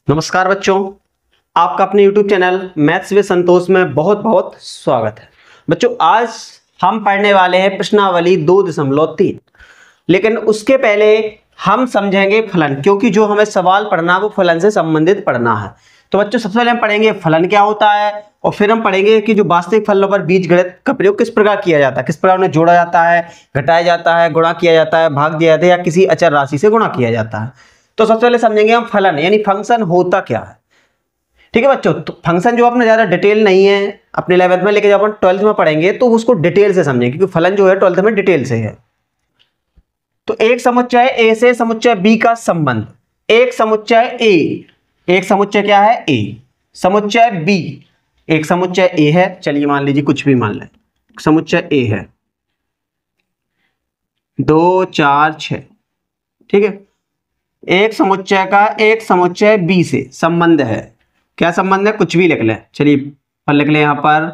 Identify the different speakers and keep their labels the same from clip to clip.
Speaker 1: नमस्कार बच्चों, आपका अपने YouTube चैनल मैथ्स विद संतोष में बहुत बहुत स्वागत है। बच्चों, आज हम पढ़ने वाले हैं प्रश्नावली 2.3। लेकिन उसके पहले हम समझेंगे फलन, क्योंकि जो हमें सवाल पढ़ना है वो फलन से संबंधित पढ़ना है। तो बच्चों, सबसे पहले हम पढ़ेंगे फलन क्या होता है और फिर हम पढ़ेंगे कि जो वास्तविक फलनों पर बीजगणित का प्रयोग किस प्रकार किया जाता है, किस प्रकार उन्हें जोड़ा जाता है, घटाया जाता है, गुणा किया जाता है, भाग दिया जाता है या किसी अचर राशि से गुणा किया जाता है। तो सबसे पहले समझेंगे हम फलन यानी फंक्शन होता क्या है। ठीक है बच्चों, तो फंक्शन जो अपने ज्यादा डिटेल नहीं है अपने 11th में, लेकिन जब अपन 12th में पढ़ेंगे तो उसको डिटेल से समझेंगे, क्योंकि फलन जो है 12th में डिटेल से है। तो एक समुच्चय ए से समुच्चय बी का संबंध, एक समुच्चय ए, एक समुच्चय क्या है ए, समुच्चय बी, एक समुच्चय ए है, चलिए मान लीजिए कुछ भी मान लें, समुच्चय ए है 2 4 6। ठीक है, एक समुच्चय का एक समुच्चय बी से संबंध है। क्या संबंध है, कुछ भी लिख लें, चलिए पर लिख लें यहां पर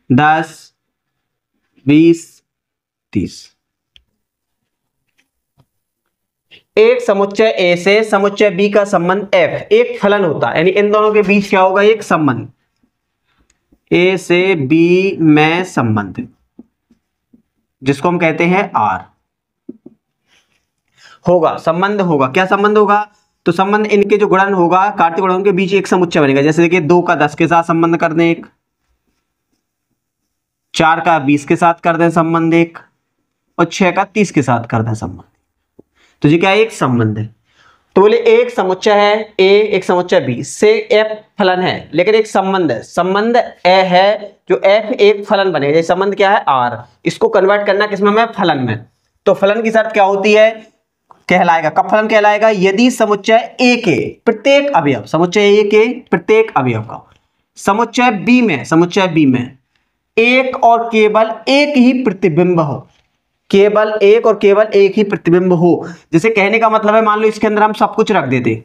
Speaker 1: 10 20 30। एक समुच्चय ए से समुच्चय बी का संबंध f एक फलन होता है, यानी इन दोनों के बीच क्या होगा, एक संबंध, ए से बी में संबंध, जिसको हम कहते हैं r होगा, संबंध होगा। क्या संबंध होगा, तो संबंध इनके जो गुणन होगा, कार्तीय गुणन के बीच एक समुच्चय बनेगा। जैसे देखिए 2 का 10 के साथ संबंध कर दें एक, 4 का 20 के साथ कर दें संबंध एक, और 6 का 30 के साथ कर दें संबंध। तो ये क्या है, एक संबंध है। तो बोले एक समुच्चय है ए, एक समुच्चय बी से एफ फलन है, लेकिन एक संबंध है, संबंध ए है, जो एफ एक फलन बनेगा। ये संबंध क्या है, आर, इसको कन्वर्ट करना किसमें, में फलन में। तो फलन की शर्त क्या होती है, कहलाएगा, कब फलन कहलाएगा, यदि समुच्चय ए के प्रत्येक अवयव, समुच्चय ए के प्रत्येक अवयव का समुच्चय बी में, समुच्चय बी में एक और केवल एक ही प्रतिबिंब हो, केवल एक और केवल एक ही प्रतिबिंब हो। जैसे कहने का मतलब है, मान लो इसके अंदर हम सब कुछ रख देते,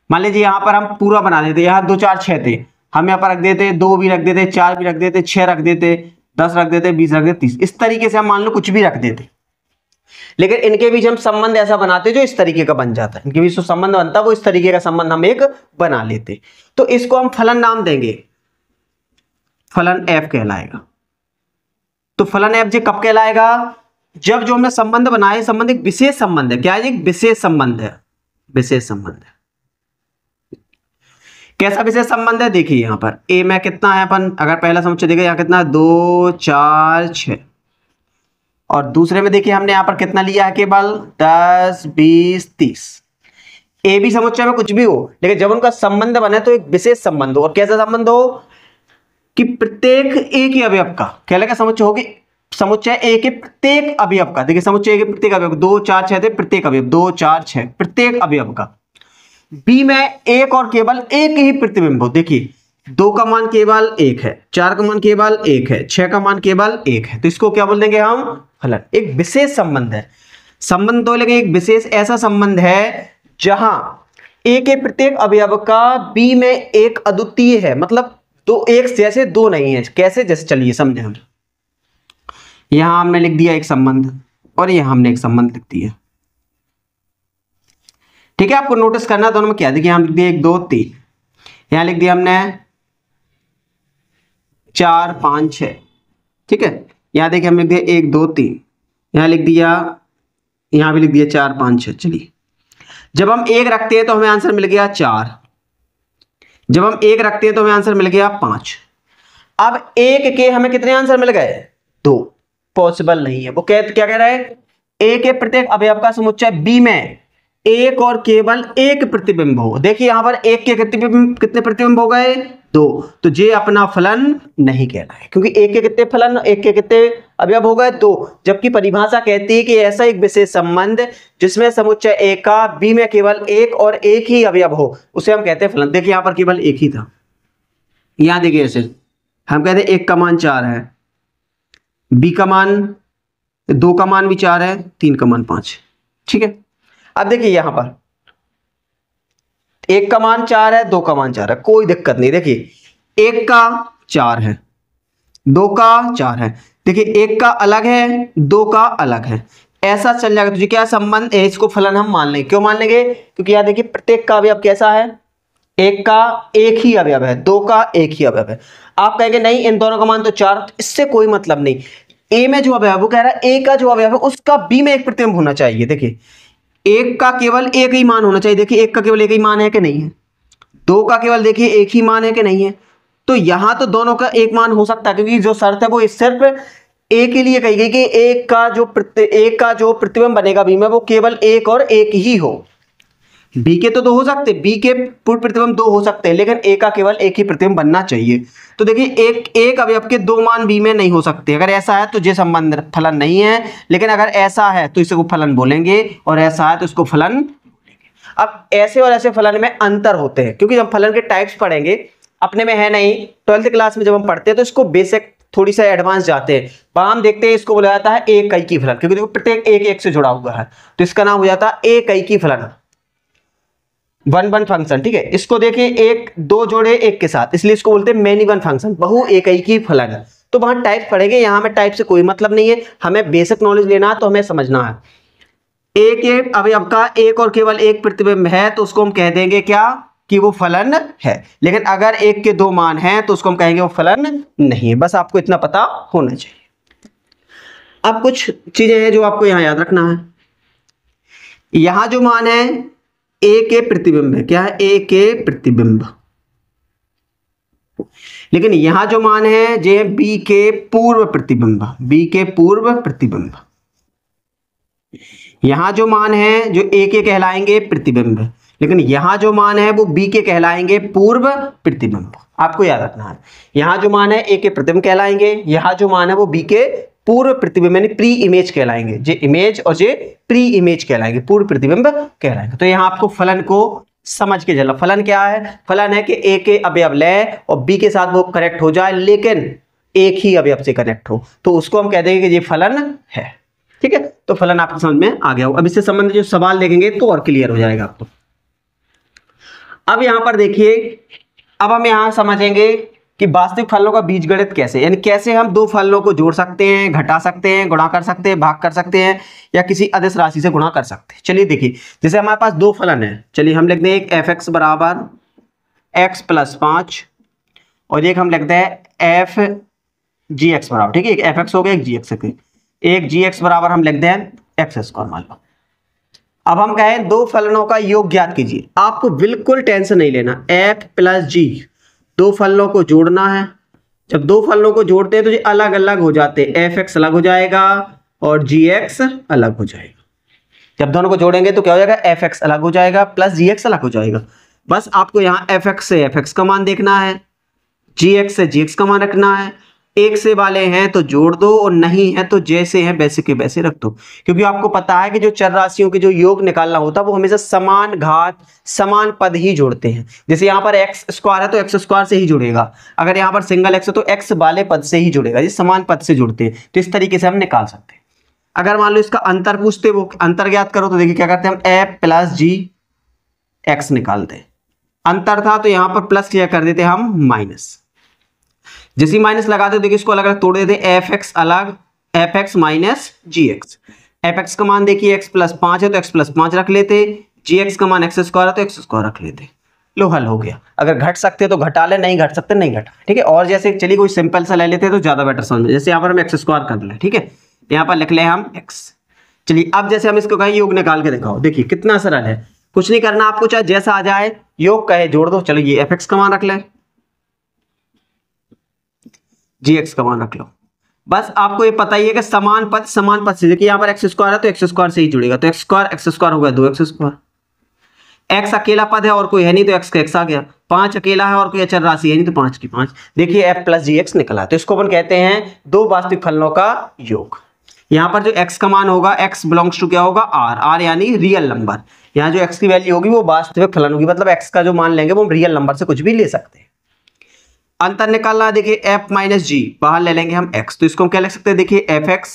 Speaker 1: मान लीजिए यहां पर हम पूरा बना देते, यहां 2 4 6 थे, हम यहां पर रख देते 2 भी रख देते, 4 भी रख देते, 6 रख देते, 10 रख देते, 20 रख देते, 30, इस तरीके से हम मान लो कुछ भी रख देते। लेकिन इनके बीच हम संबंध ऐसा बनाते जो इस तरीके का बन जाता है, इनके बीच जो संबंध बनता है वो इस तरीके का संबंध हम एक बना लेते। तो इसको हम फलन नाम देंगे, फलन एफ कहलाएगा। तो फलन एफ जी कब कहलाएगा, जब जो हमने संबंध बनाए, संबंध एक विशेष संबंध है। क्या है, एक विशेष संबंध है, विशेष संबंध है। कैसा विशेष संबंध है, देखिए यहां पर ए में कितना है, अपन अगर पहला समुच्चय देखिए यहां कितना 2 4 6, और दूसरे में देखिए हमने यहां पर कितना लिया है, केवल 10 20 30। ए बी समुच्चय में कुछ भी हो, लेकिन जब उनका संबंध बने तो एक विशेष संबंध हो। और कैसा संबंध हो, कि प्रत्येक एक ही अवयव का, क्या लगा समुच्चय होगी, समुच्चय ए के प्रत्येक अवयव का, देखिए समुच्चय ए के प्रत्येक अवयव, 2 4 6 थे, प्रत्येक अवयव 2 4 6 प्रत्येक अवयव का बी में एक और केवल एक ही प्रतिबिंब हो। देखिए 2 का मान केवल 1 है, 4 का मान केवल 1 है, 6 का मान केवल 1 है, तो इसको क्या बोल देंगे हम, फलन। एक विशेष संबंध है, संबंध तो लेकिन एक विशेष ऐसा संबंध है जहां ए के प्रत्येक अवयव का बी में एक अद्वितीय है, मतलब दो एक जैसे दो नहीं है। कैसे, जैसे चलिए समझे हम, यहां हमने लिख दिया एक संबंध और यहां हमने एक संबंध लिख दिया। ठीक है, आपको नोटिस करना दोनों में क्या, देखिए हम लिख दिया 1 2 3, यहां लिख दिया हमने 4 5 6। ठीक है, यहां देखिए हम लिख दिया 1 2 3, यहां लिख दिया, यहां भी लिख दिया 4 5 6। चलिए जब हम 1 रखते हैं तो हमें आंसर मिल गया 4, जब हम 1 रखते हैं तो हमें आंसर मिल गया 5। अब 1 के हमें कितने आंसर मिल गए, 2, पॉसिबल नहीं है। वो क्या कह रहा है, ए के प्रत्येक अवयव का समुच्चय बी में एक और केवल एक प्रतिबिंब हो। देखिए यहां पर एक के कितने प्रतिबिंब हो गए, 2, तो ये अपना फलन नहीं कहलाए, क्योंकि एक के कितने फलन, एक के कितने अवयव हो गए, 2। जबकि परिभाषा कहती है कि ऐसा एक विशेष संबंध जिसमें समुच्चय ए का बी में केवल एक और एक ही अवयव हो, उसे हम कहते हैं फलन। देखिए यहां पर केवल एक ही था, यहां देखिए ऐसे हम कहते हैं 1 का मान 4 है, बी का मान 2 का मान भी 4 है, 3 का मान 5। ठीक है, अब देखिए यहां पर 1 का मान 4 है, 2 का मान 4 है, कोई दिक्कत नहीं। देखिए 1 का 4 है, 2 का 4 है, देखिए 1 का अलग है, 2 का अलग है, ऐसा चल जाएगा। तो क्या संबंध है, इसको फलन हम मान लेंगे। क्यों मान लेंगे, क्योंकि यहां देखिए प्रत्येक का अवयव कैसा है, एक का एक ही अवयव है, दो का एक ही अवयव है। आप कहेंगे नहीं इन दोनों का मान तो 4, तो इससे कोई मतलब नहीं। ए में जो अवयव है वो कह रहा है ए का जो अवयव है उसका बी में एक प्रतिबिंब होना चाहिए। देखिए एक का केवल एक ही मान होना चाहिए, देखिए एक का केवल एक ही मान है कि नहीं है, दो का केवल देखिए एक ही मान है कि नहीं है। तो यहां तो दोनों का एक मान हो सकता है, क्योंकि जो शर्त है वो सिर्फ ए के लिए कही गई कि एक का जो प्रतिबिंब बनेगा बी में वो केवल एक और एक ही हो। बी के तो दो हो सकते, बी के पूर्ण प्रतिबिंब दो हो सकते हैं, लेकिन ए का केवल एक ही प्रतिबिंब बनना चाहिए। तो देखिए एक अवयव के दो मान बी में नहीं हो सकते। अगर ऐसा है तो ये संबंध फलन नहीं है, लेकिन अगर ऐसा है तो इसको फलन बोलेंगे, और ऐसा है तो इसको फलन। अब ऐसे और ऐसे फलन में अंतर होते हैं, क्योंकि जब फलन के टाइप्स पढ़ेंगे, अपने में है नहीं, 12th क्लास में जब हम पढ़ते हैं तो इसको बेसिक थोड़ी सा एडवांस जाते हैं, वहां हम देखते हैं इसको बोला जाता है एक कई की फलन, क्योंकि देखो प्रत्येक एक एक से जुड़ा हुआ है, तो इसका नाम हो जाता है एक कई की फलन, वन वन फंक्शन। ठीक है, इसको देखिए एक दो जोड़े एक के साथ, इसलिए इसको बोलते हैं मेनी वन फंक्शन, बहु एक की फलन। तो वहां टाइप पढ़ेंगे, यहां में टाइप से कोई मतलब नहीं है, हमें बेसिक नॉलेज लेना है, तो हमें समझना है एक अवयव का एक और केवल एक प्रतिबिंब है तो उसको हम कह देंगे क्या कि वो फलन है, लेकिन अगर एक के दो मान हैं तो उसको हम कहेंगे वो फलन नहीं है। बस आपको इतना पता होना चाहिए। अब कुछ चीजें हैं जो आपको यहां याद रखना है। यहां जो मान है ए के प्रतिबिंब है, क्या है ए के प्रतिबिंब, लेकिन यहां जो मान है जो है बी के पूर्व प्रतिबिंब, बी के पूर्व प्रतिबिंब। यहां जो मान है जो ए के कहलाएंगे प्रतिबिंब, लेकिन यहां जो मान है वो बी के कहलाएंगे पूर्व प्रतिबिंब। आपको याद रखना है, यहां जो मान है ए के प्रतिबिंब कहलाएंगे, यहां जो मान है वो बी के पूर्व प्रतिबिंब यानी प्री इमेज कहलाएंगे, जे इमेज और जे प्री इमेज कहलाएंगे, पूर्व प्रतिबिंब कहलाएंगे। तो यहां आपको फलन को समझ के चलना। फलन क्या है? फलन है कि ए के अवयव लें और बी के साथ वो कनेक्ट हो जाए, लेकिन एक ही अवयव से कनेक्ट हो, तो उसको हम कह देंगे कि ये फलन है। ठीक है, तो फलन आपको समझ में आ गया हो। अब इससे संबंधित जो सवाल देखेंगे तो और क्लियर हो जाएगा आपको। अब यहां पर देखिए, अब हम यहां समझेंगे कि वास्तविक फलनों का बीजगणित कैसे, यानी कैसे हम दो फलनों को जोड़ सकते हैं, घटा सकते हैं, गुणा कर सकते हैं, भाग कर सकते हैं, या किसी अदिश राशि से गुणा कर सकते हैं। चलिए देखिए, जैसे हमारे पास दो फलन है, चलिए हम लिख दें एक एफ एक्स बराबर एक्स प्लस 5 और एक हम लिखते हैं एफ जी एक्स बराबर, ठीक है, एक एफ एक्स हो गया एक जी एक्स, एक जी एक्स बराबर हम लिख दें एक्स स्क्वायर मान लो। अब हम कहें दो फलनों का योग ज्ञात कीजिए। आपको बिल्कुल टेंशन नहीं लेना, एफ प्लस जी दो फलनों को जोड़ना है। जब दो फलनों को जोड़ते हैं तो ये अलग अलग हो जाते हैं, एफ एक्स अलग हो जाएगा और जी एक्स अलग हो जाएगा। जब दोनों को जोड़ेंगे तो क्या हो जाएगा, एफ एक्स अलग हो जाएगा प्लस जी एक्स अलग हो जाएगा। बस आपको यहाँ एफ एक्स से एफ एक्स का मान देखना है, जी एक्स से जी एक्स का मान रखना है। एक से वाले हैं तो जोड़ दो और नहीं है तो जैसे हैं वैसे के वैसे रख दो, क्योंकि आपको पता है कि जो चर राशियों के जो योग निकालना होता है वो हमेशा समान घात समान पद ही जोड़ते हैं। जैसे यहाँ पर एक्स स्क्वायर है तो एक्स स्क्वायर से ही जुड़ेगा, अगर यहाँ पर सिंगल एक्स है तो एक्स वाले पद से ही जुड़ेगा, ये समान पद से जुड़ते हैं। तो इस तरीके से हम निकाल सकते हैं। अगर मान लो इसका अंतर पूछते, वो अंतर ज्ञात करो, तो देखिए क्या करते हैं हम एफ प्लस जी एक्स निकालते हैं। अंतर था तो यहाँ पर प्लस क्या कर देते हम माइनस, जैसे माइनस लगाते हो देखिए इसको अलग अलग तोड़ देते, एफ एक्स अलग एफ एक्स माइनस जी एक्स। एफ एक्स का मान देखिए एक्स प्लस 5 है तो एक्स प्लस 5 रख लेते, जी एक्स का मान एक्स स्क्वायर है तो एक्स स्क्वायर रख लेते। लो हल हो गया। अगर घट सकते तो घटा ले, नहीं घट सकते नहीं घटा। ठीक है, और जैसे चलिए कोई सिंपल सा ले लेते हैं तो ज्यादा बेटर समझ में, जैसे यहाँ पर हम एक्स स्क्वायर कर ले, ठीक है, यहाँ पर लिख ले हम एक्स। चलिए अब जैसे हम इसको कहें योग निकाल के दिखाओ, देखिए कितना सरल है, कुछ नहीं करना आपको, चाहे जैसा आ जाए योग कहे जोड़ दो। चलो ये एफ एक्स का मान रख ले, जी एक्स का मान रख लो। बस आपको ये पता ही है कि समान पद से, देखिए यहाँ पर एक्स स्क्वायर है तो एक्स स्क्वायर से ही जुड़ेगा, तो एक्स स्क्वायर हो गया 2x स्क्वायर। एक्स अकेला पद है और कोई है नहीं तो एक्स का एक्स आ गया, 5 अकेला है और कोई अचर राशि है नहीं तो 5 की 5। देखिए एफ प्लस जी एक्स निकला, तो इसको अपन कहते हैं दो वास्तविक फलनों का योग। यहाँ पर जो एक्स का मान होगा, एक्स बिलोंग्स टू क्या होगा आर, आर यानी रियल नंबर। यहाँ जो एक्स की वैल्यू होगी वो वास्तविक फलन होगी, मतलब एक्स का जो मान लेंगे वो रियल नंबर से कुछ भी ले सकते हैं। अंतर निकालना है, देखिए एफ माइनस जी, बाहर ले लेंगे हम एक्स, तो इसको हम क्या लिख सकते हैं, देखिए एफ एक्स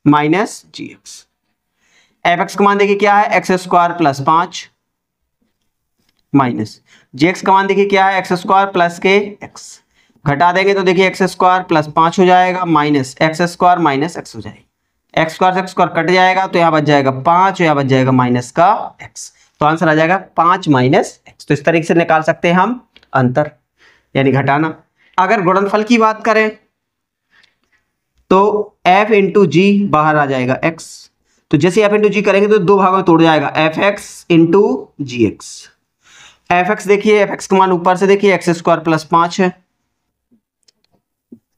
Speaker 1: माइनस जी एक्स। एफ एक्स का मान देखिए क्या है, एक्स स्क्वायर प्लस 5 माइनस जी एक्स का मान देखिए क्या है, एक्स स्क्वायर प्लस के एक्स। घटा देंगे तो देखिए एक्स स्क्वायर प्लस 5 हो जाएगा minus x square minus x हो जाएगा, एक्स स्क्वायर से एक्स स्क्वायर कट जाएगा तो यहाँ बच जाएगा 5, यहाँ बच जाएगा माइनस का एक्स। तो आंसर आ जाएगा 5 माइनस एक्स। तो इस तरीके से निकाल सकते हैं हम अंतर यानी घटाना। अगर गुणनफल की बात करें तो f इंटू जी बाहर आ जाएगा x। तो जैसे f इंटू जी करेंगे तो दो भागों में तोड़ जाएगा, एफ एक्स इंटू जी एक्स। एफ एक्स देखिए, एफ एक्स का मान ऊपर से देखिए एक्स स्क्वायर प्लस 5 है,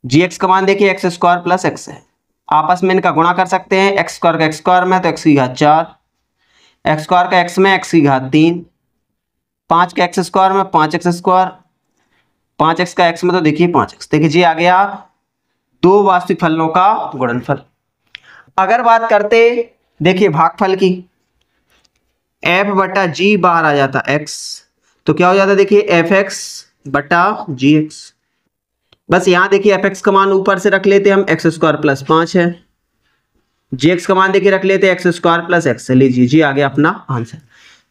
Speaker 1: जी एक्स का मान देखिए एक्स स्क्वायर प्लस एक्स है। आपस में इनका गुणा कर सकते हैं, एक्स स्क्वायर का एक्स स्क्वायर में तो एक्स की घात 4, एक्स स्क्वायर का एक्स में एक्स की घात 3, 5 का एक्स स्क्वायर में 5x स्क्वायर, 5x का एक्स में तो देखिए 5x। देखिए जी आ गया दो वास्तविक फलनों का गुणनफल। अगर बात करते देखिए भागफल की, f बटा जी बाहर आ जाता x, तो क्या हो जाता देखिए एफ एक्स बटा जी एक्स। बस यहां देखिए एफ एक्स का मान ऊपर से रख लेते हम, एक्स स्क्वायर प्लस 5 है, जी एक्स का मान देखिए रख लेते एक्स स्क्वायर प्लस एक्स। लीजिए जी आ गया अपना आंसर।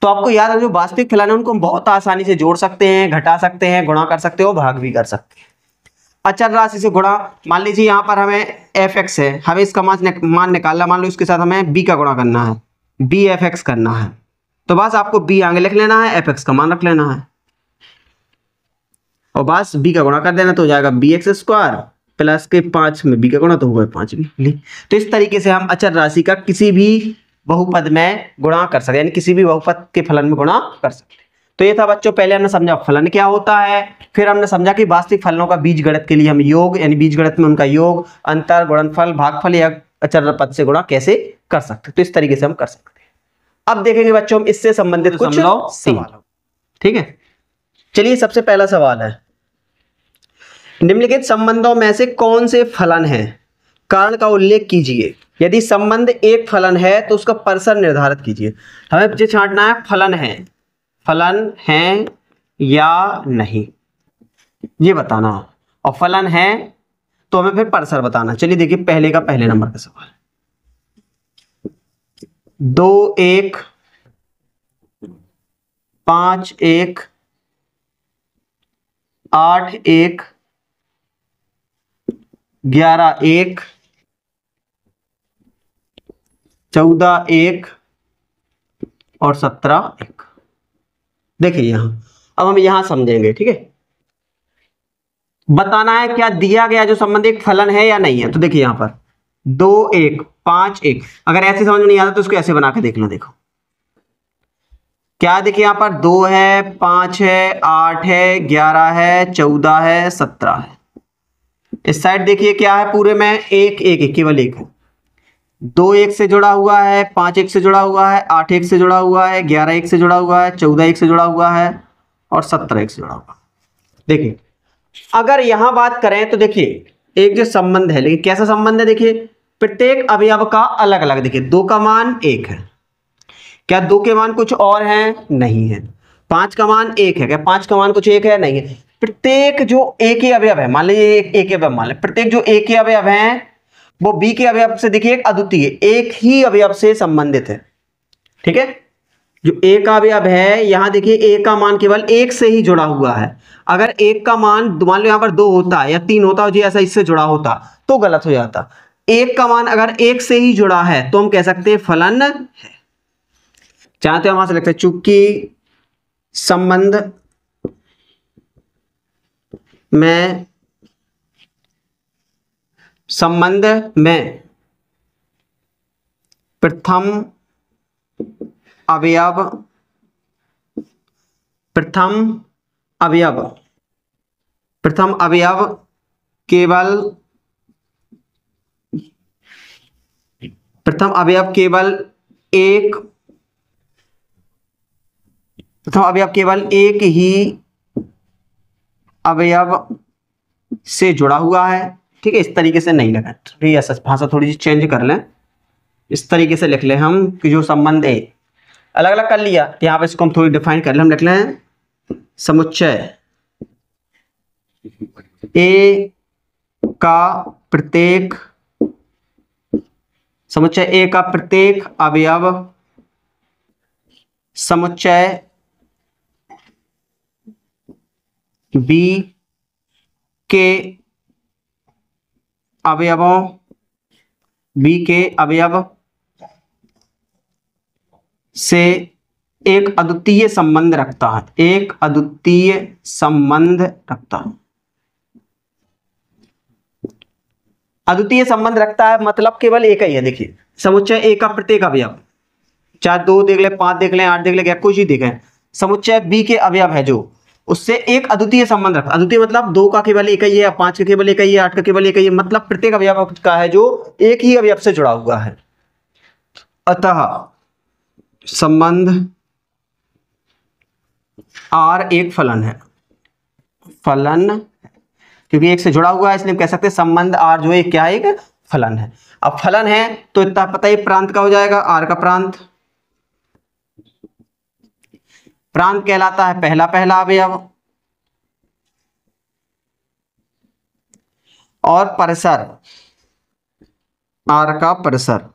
Speaker 1: तो आपको याद है जो वास्तविक फलन है उनको हम बहुत आसानी से जोड़ सकते हैं, घटा सकते हैं, गुणा कर सकते हो, भाग भी कर सकते हैं। अचर राशि से गुणा, मान लीजिए यहाँ पर हमें एफ एक्स है, हमें इसका मान निकालना, मान लो इसके साथ हमें बी का गुणा करना है, बी एफ एक्स करना है, तो बस आपको बी आगे लिख लेना है, एफ एक्स का मान रख लेना है और बस बी का गुणा कर देना, तो हो जाएगा बी एक्स स्क्वायर प्लस के 5 में बी का गुणा तो हुआ 5 भी। तो इस तरीके से हम अचर राशि का किसी भी बहुपद में गुणा कर सकते हैं, यानी किसी भी बहुपद के फलन में गुणा कर सकते हैं। तो ये था बच्चों, पहले हमने समझा फलन क्या होता है, फिर हमने समझा कि वास्तविक फलनों का बीजगणित के लिए हम योग यानी बीजगणित में उनका योग, अंतर, गुणनफल, भागफल या अचर पद से गुणा कैसे कर सकते हैं। तो इस तरीके से हम कर सकते हैं। अब देखेंगे बच्चों हम इससे संबंधित कुछ सवाल। ठीक है, चलिए सबसे पहला सवाल है, निम्नलिखित संबंधों में से कौन से फलन हैं, कारण का उल्लेख कीजिए। यदि संबंध एक फलन है तो उसका परिसर निर्धारित कीजिए। हमें मुझे छांटना है फलन है या नहीं, ये बताना, और फलन है तो हमें फिर परिसर बताना। चलिए देखिए पहले नंबर का सवाल, 2 1 5 1 8 1 11 1 14 1 और 17 1। देखिए यहां, अब हम यहां समझेंगे। ठीक है, बताना है क्या दिया गया जो संबंध एक फलन है या नहीं है। तो देखिए यहां पर 2 1 5 1, अगर ऐसे समझ में नहीं आता तो उसको ऐसे बना के देख लो। देखो क्या, देखिए यहां पर 2 है, 5 है, 8 है, 11 है, 14 है, 17 है। इस साइड देखिए क्या है, पूरे में एक एक केवल एक है। 2 1 से जुड़ा हुआ है, 5 1 से जुड़ा हुआ है, 8 1 से जुड़ा हुआ है, 11 1 से जुड़ा हुआ है, 14 1 से जुड़ा हुआ है और 17 1 से जुड़ा हुआ है। देखिए अगर यहां बात करें तो देखिए एक जो संबंध है, लेकिन कैसा संबंध है, देखिए प्रत्येक अवयव का अलग अलग। देखिए 2 का मान 1 है, क्या 2 के मान कुछ और हैं? नहीं है। 5 का मान 1 है, क्या 5 का मान कुछ एक है? नहीं है। प्रत्येक जो एक ही अवयव है, मान लीजिए एक अवयव मान लें, प्रत्येक जो एक ही अवयव है वो बी के अवयव से देखिए एक अद्वितीय, एक ही अवयव से संबंधित है। ठीक है, जो ए का अवयव है यहां देखिए ए का मान केवल एक से ही जुड़ा हुआ है। अगर एक का मान मान लो यहां पर 2 होता या 3 होता, जी ऐसा इससे जुड़ा होता तो गलत हो जाता। एक का मान अगर एक से ही जुड़ा है तो हम कह सकते हैं फलन है। चाहते हैं वहां से लिखते हैं, चूंकि संबंध में प्रथम अवयव केवल एक ही अवयव से जुड़ा हुआ है। ठीक है, इस तरीके से नहीं लिखा, ऐसा भाषा थोड़ी सी चेंज कर लें, इस तरीके से लिख लें हम कि जो संबंध है अलग अलग कर लिया, यहां पर इसको हम थोड़ी डिफाइन कर लें। हम लिख लें समुच्चय ए का प्रत्येक अवयव समुच्चय बी के अवयव से एक अद्वितीय संबंध रखता है, एक अद्वितीय संबंध रखता है। अद्वितीय संबंध रखता है मतलब केवल एक ही है। देखिए समुच्चय ए का प्रत्येक अवयव, चाहे 2 देख ले, 5 देख ले, 8 देख ले, क्या कुछ ही देखें, समुच्चय बी के अवयव है जो, उससे एक अद्वितीय संबंध रखता है। अद्वितीय मतलब 2 का केवल एक ही है, 5 का केवल एक ही है, 8 का केवल एक ही है, मतलब प्रत्येक अवयव का है जो एक ही अवयव से जुड़ा हुआ है। अतः संबंध आर एक फलन है, फलन, क्योंकि एक से जुड़ा हुआ है इसलिए हम कह सकते हैं संबंध आर जो है क्या है, एक फलन है। अब फलन है तो इतना पता ही प्रांत का हो जाएगा, आर का प्रांत, प्रांत कहलाता है पहला पहला अवयव, और परिसर, आर का परिसर,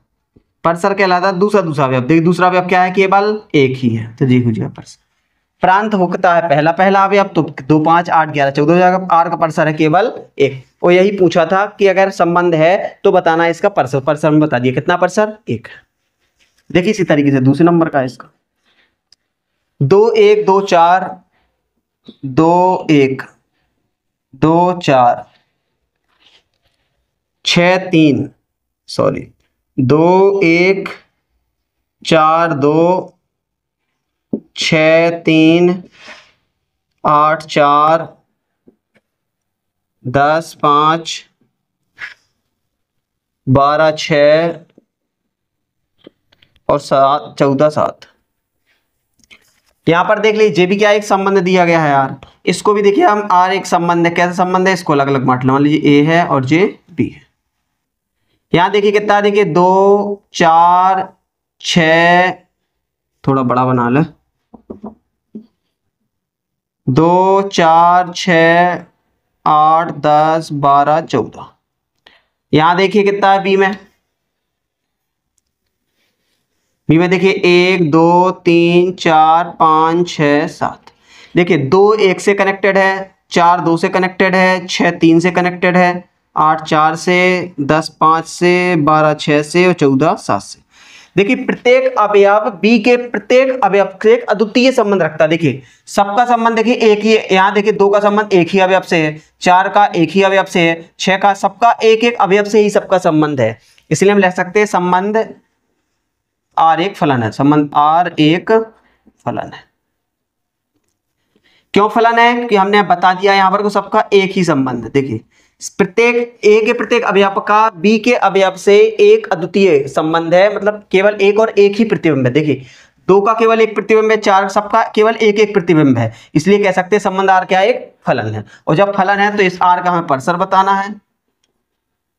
Speaker 1: परिसर कहलाता है दूसरा दूसरा अवयव। देखिए दूसरा अवयव क्या है, केवल एक ही है, तो देखो जी परिसर। प्रांत होता है पहला पहला अवयव, तो 2 5 8 11 14 हो जाएगा। आर का परिसर है केवल एक। और यही पूछा था कि अगर संबंध है तो बताना है इसका परिसर, परिसर में बता दिया कितना परिसर, 1। देखिए इसी तरीके से दूसरे नंबर का है इसका 2 1 2 4 2 1 2 4 6 3 सॉरी 2 1 4 2 6 3 8 4 10 5 12 6 और 7 14 7। यहां पर देख लीजिए भी क्या एक संबंध दिया गया है यार, इसको भी देखिए हम आर एक संबंध है। कैसा संबंध है, इसको अलग अलग बांट लो, मान लीजिए ए है और जे बी है। यहां देखिए कितना, देखिए 2 4 6, थोड़ा बड़ा बना ले, 2 4 6 8 10 12 14। यहां देखिए कितना है बी में, बी में देखिए 1 2 3 4 5 6 7। देखिए 2 1 से कनेक्टेड है, 4 2 से कनेक्टेड है, 6 3 से कनेक्टेड है, 8 4 से, 10 5 से, 12 6 से और 14 7 से। देखिए प्रत्येक अवयव बी के प्रत्येक अवयव से एक अद्वितीय संबंध रखता है। देखिए सबका संबंध देखिए एक ही है, यहाँ देखिए 2 का संबंध एक ही अवयव से है, 4 का एक ही अवयव से है, 6 का, सबका एक एक अवयव से ही सबका संबंध है। इसलिए हम लिख सकते हैं संबंध आर एक फलन है, संबंध आर एक फलन है। क्यों फलन है कि हमने बता दिया यहां पर को सबका एक ही संबंध है। देखिए प्रत्येक ए के प्रत्येक अवयव का बी के अवयव से एक अद्वितीय संबंध है, मतलब केवल एक और एक ही प्रतिबिंब है। देखिए 2 का केवल एक प्रतिबिंब है, 4 सबका केवल एक एक प्रतिबिंब है, इसलिए कह सकते हैं संबंध आर क्या है, एक फलन है। और जब फलन है तो इस आर का हमें परिसर बताना है,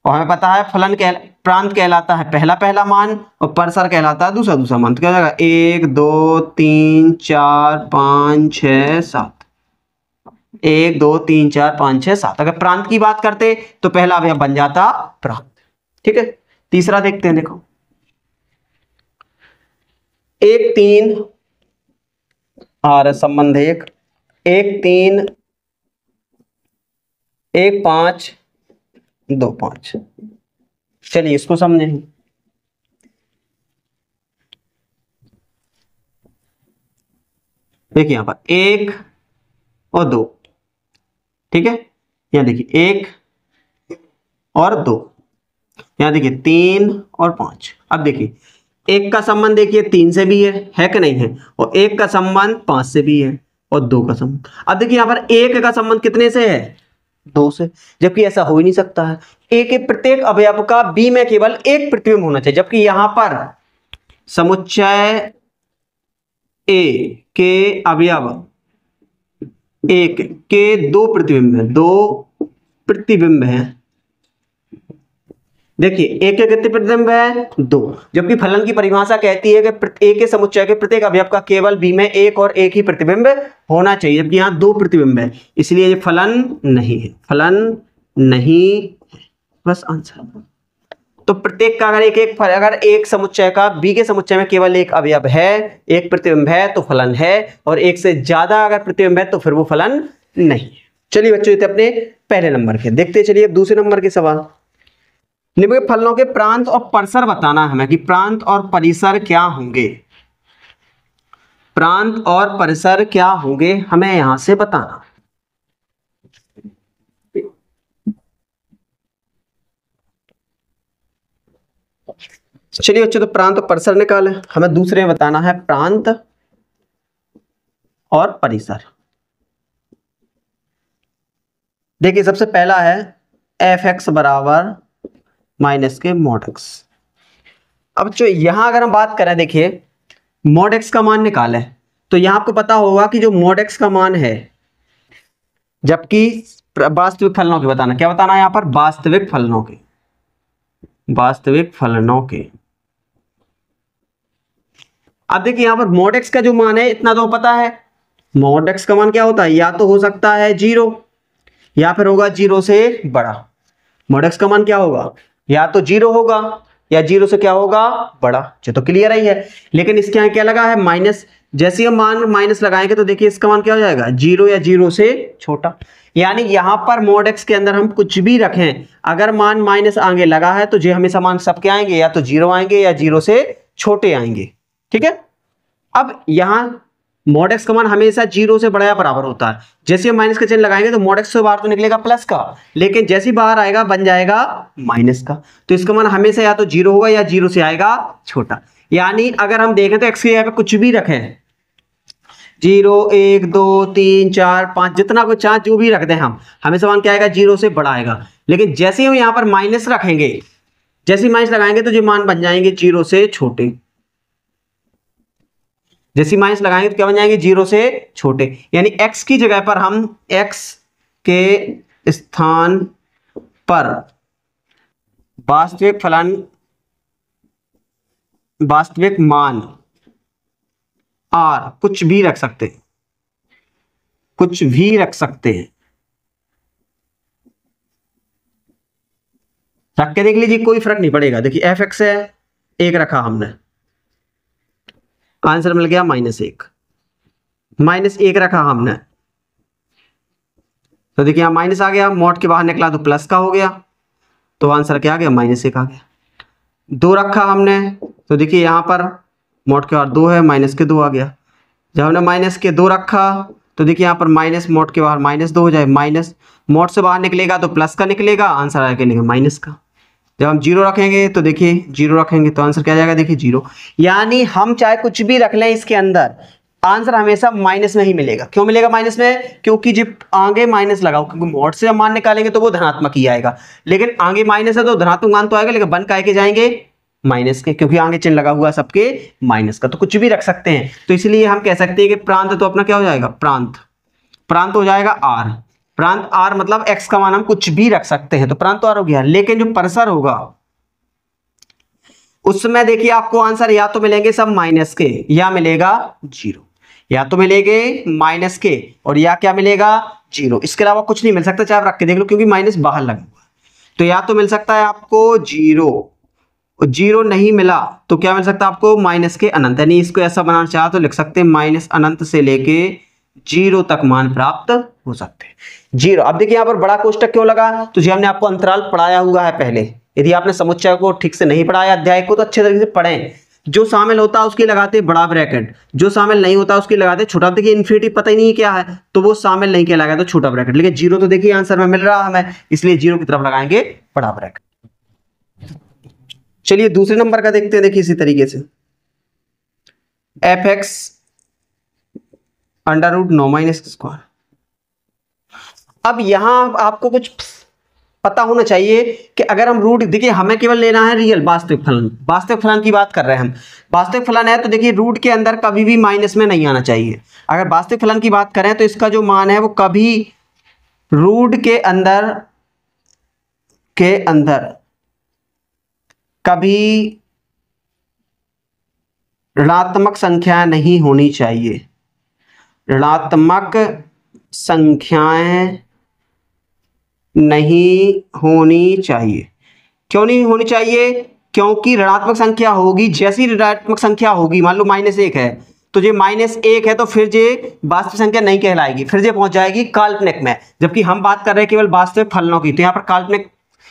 Speaker 1: और हमें पता है फलन प्रांत कहलाता है पहला पहला मान और परिसर कहलाता है दूसरा दूसरा मान। तो क्या हो जाएगा 1 2 3 4 5 6 7, 1 2 3 4 5 6 7। अगर प्रांत की बात करते तो पहला अवयव बन जाता प्रांत। ठीक है, तीसरा देखते हैं। देखो 1 3 आर संबंध 1 3 1 5 2 5। चलिए इसको समझें। देखिए यहां पर 1 और 2, ठीक है, यहां देखिए 1 और 2, यहां देखिए 3 और 5। अब देखिए 1 का संबंध देखिए 3 से भी है कि नहीं है, और 1 का संबंध 5 से भी है, और 2 का संबंध। अब देखिए यहां पर 1 का संबंध कितने से है, 2 से, जबकि ऐसा हो ही नहीं सकता है। ए के प्रत्येक अवयव का बी में केवल एक प्रतिबिंब होना चाहिए, जबकि यहां पर समुच्चय ए के अवयव एक के 2 प्रतिबिंब है, 2 प्रतिबिंब है। देखिए एक के कितने प्रतिबिंब है, 2, जबकि फलन की परिभाषा कहती है कि ए के समुच्चय के प्रत्येक अवयव का केवल बी में एक और एक ही प्रतिबिंब होना चाहिए, जबकि यहाँ 2 प्रतिबिंब है, इसलिए ये फलन नहीं है, फलन नहीं है, बस आंसर। तो प्रत्येक का अगर एक समुच्चय का बी के समुच्चय में केवल एक अवयव है, एक प्रतिबिंब है तो फलन है, और एक से ज्यादा अगर प्रतिबिंब है तो फिर वो फलन नहीं है। चलिए बच्चों, ये थे अपने पहले नंबर के। देखते चलिए अब दूसरे नंबर के सवाल। निम्नलिखित फलनों के प्रांत और परिसर बताना है हमें कि प्रांत और परिसर क्या होंगे। प्रांत और परिसर क्या होंगे हमें यहां से बताना। चलिए बच्चों, तो प्रांत और परिसर निकाले, हमें दूसरे में बताना है प्रांत और परिसर। देखिए सबसे पहला है एफ एक्स बराबर माइनस के मॉड एक्स। अब जो यहां अगर हम बात करें, देखिए मॉड एक्स का मान निकाले, तो यहां आपको पता होगा कि जो मॉड एक्स का मान है, जबकि वास्तविक फलनों के बताना, क्या बताना है यहां पर, वास्तविक फलनों के, वास्तविक फलनों के। अब देखिए यहां पर मॉड एक्स का जो मान है इतना तो पता है, मॉड एक्स का मान क्या होता है, या तो हो सकता है 0 या फिर होगा 0 से बड़ा। मॉड एक्स का मान क्या होगा, या तो 0 होगा या 0 से क्या होगा, बड़ा, जो तो क्लियर ही है। लेकिन इसके यहाँ क्या लगा है, माइनस। जैसे हम मान माइनस लगाएंगे तो देखिए इसका मान क्या हो जाएगा, 0 या 0 से छोटा। यानी यहां पर मॉड एक्स के अंदर हम कुछ भी रखें, अगर मान माइनस आगे लगा है तो जो हमेशा मान सबके आएंगे, या तो 0 आएंगे या 0 से छोटे आएंगे। ठीक है। अब यहां मॉड एक्स का मान हमेशा 0 से बड़ा या बराबर होता है। जैसे हम माइनस का चिन्ह लगाएंगे तो मॉड एक्स से बाहर तो निकलेगा प्लस का, लेकिन जैसे ही बाहर आएगा बन जाएगा माइनस का। तो इसका मान हमेशा या तो 0 होगा या 0 से आएगा छोटा। यानी अगर हम देखें तो एक्स के यहाँ पे कुछ भी रखें, 0 1 2 3 4 5 जितना कुछ चाहे जो भी रख दें हम, हमेशा मान क्या आएगा, 0 से बड़ा आएगा। लेकिन जैसे ही हम यहाँ पर माइनस रखेंगे, जैसे ही माइनस लगाएंगे तो जो मान बन जाएंगे 0 से छोटे। जैसे माइनस लगाएंगे तो क्या बन जाएंगे, 0 से छोटे। यानी x की जगह पर हम x के स्थान पर वास्तविक फलन, वास्तविक मान r कुछ भी रख सकते हैं, कुछ भी रख सकते हैं। रख के देख लीजिए, कोई फर्क नहीं पड़ेगा। देखिए एफ एक्स है, 1 रखा हमने, आंसर मिल गया -1। -1 रखा हमने तो देखिए यहां माइनस आ गया, मॉड के बाहर निकला तो प्लस का हो गया, तो आंसर क्या आ गया, -1 आ गया। 2 रखा हमने तो देखिए यहां पर मॉड के बाहर 2 है, माइनस के 2 आ गया। जब हमने माइनस के 2 रखा तो देखिए यहां पर माइनस, मॉड के बाहर -2 हो जाए, माइनस मॉड से बाहर निकलेगा तो प्लस का निकलेगा, आंसर आएगा माइनस का। जब हम 0 रखेंगे तो देखिए 0 रखेंगे तो आंसर क्या जाएगा, देखिए 0। यानी हम चाहे कुछ भी रख लें इसके अंदर, आंसर हमेशा माइनस में ही मिलेगा। क्यों मिलेगा माइनस में, क्योंकि जब आगे माइनस लगाओ, क्योंकि मॉड से हम मान निकालेंगे तो वो धनात्मक ही आएगा, लेकिन आगे माइनस है तो धनात्मक मान तो आएगा, लेकिन बन काय के जाएंगे माइनस के, क्योंकि आगे चिन्ह लगा हुआ सबके माइनस का। तो कुछ भी रख सकते हैं, तो इसलिए हम कह सकते हैं कि प्रांत तो अपना क्या हो जाएगा, प्रांत, प्रांत हो जाएगा r। प्रांत r मतलब x का मान हम कुछ भी रख सकते हैं, तो प्रांत तो r हो गया। लेकिन जो परिसर होगा उसमें देखिए आपको आंसर या तो मिलेंगे सब माइनस के, या मिलेगा 0, या तो मिलेंगे माइनस के और या क्या मिलेगा, 0। इसके अलावा कुछ नहीं मिल सकता, चाहे आप रख के देख लो, क्योंकि माइनस बाहर लगा हुआ है। तो या तो मिल सकता है आपको 0, 0 नहीं मिला तो क्या मिल सकता है आपको, माइनस के अनंत। यानी इसको ऐसा बनाना चाहे तो लिख सकते हैं माइनस अनंत से लेके 0 तक मान प्राप्त हो सकते हैं, 0। अब देखिए यहाँ पर बड़ा कोष्टक क्यों लगा, तो जी हमने आपको अंतराल पढ़ाया हुआ है पहले। यदि आपने समुच्चय को ठीक से नहीं पढ़ाया, अध्याय को, तो अच्छे तरीके से पढ़ें। जो शामिल होता है उसकी लगाते बड़ा ब्रैकेट, जो शामिल नहीं होता उसकी लगाते छोटा। देखिए इन्फिनिटी पता ही नहीं क्या है तो वो शामिल नहीं किया लगाया तो छोटा ब्रैकेट। लेकिन 0 तो देखिए आंसर में मिल रहा हमें, इसलिए 0 की तरफ लगाएंगे बड़ा ब्रैकेट। चलिए दूसरे नंबर का देखते हैं। देखिए इसी तरीके से f(x) √9 - अब यहां आपको कुछ पता होना चाहिए कि अगर हम रूट, देखिए हमें केवल लेना है रियल वास्तविक फलन, वास्तविक फलन की बात कर रहे हैं हम। वास्तविक फलन है तो देखिए रूट के अंदर कभी भी माइनस में नहीं आना चाहिए। अगर वास्तविक फलन की बात करें तो इसका जो मान है वो कभी रूट के अंदर कभी ऋणात्मक संख्या नहीं होनी चाहिए, ऋणात्मक संख्याएं नहीं होनी चाहिए। क्यों नहीं होनी चाहिए, क्योंकि ऋणात्मक संख्या होगी, जैसी ऋणात्मक संख्या होगी, मान लो -1 है तो ये -1 है तो फिर ये वास्तविक संख्या नहीं कहलाएगी, फिर ये पहुंच जाएगी काल्पनिक में। जबकि हम बात कर रहे हैं केवल वास्तविक फलनों की, तो यहाँ पर काल्पनिक